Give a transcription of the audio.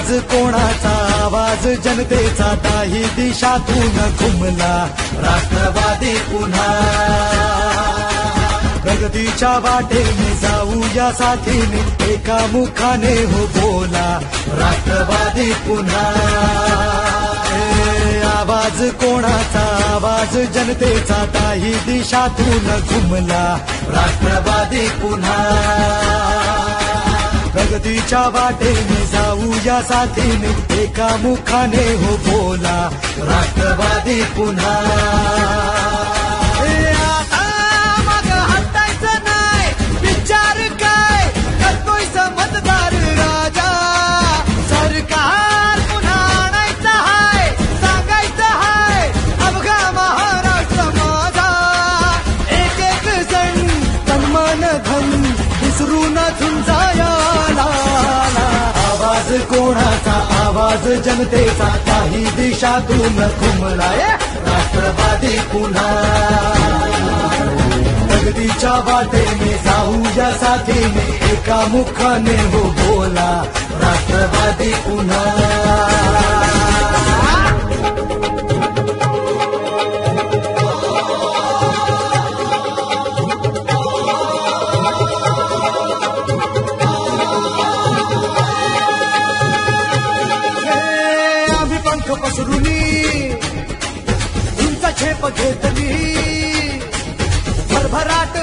आवाज कोणाचा आवाज जनतेचा काही दिशातून घुमला राष्ट्रवादी पुन्हा प्रगतीच्या वाटेने जाऊया साथीने एका मुखाने हो बोला राष्ट्रवादी पुन्हा आवाज कोणाचा आवाज जनतेचा काही दिशातून घुमला राष्ट्रवादी पुन्हा प्रगतीच्या वाटेने जाऊया साथीने एका मुखाने हो बोला राष्ट्रवादी पुन्हा आवाज कोणाचा आवाज जनतेचा काही दिशातून घुमलाय राष्ट्रवादी पुन्हा प्रगतीच्या वाटेने जाऊया साथीने एका मुखाने हो बोला राष्ट्रवादी पुन्हा पसरुनी तुमचा छेप घेतली भरभराट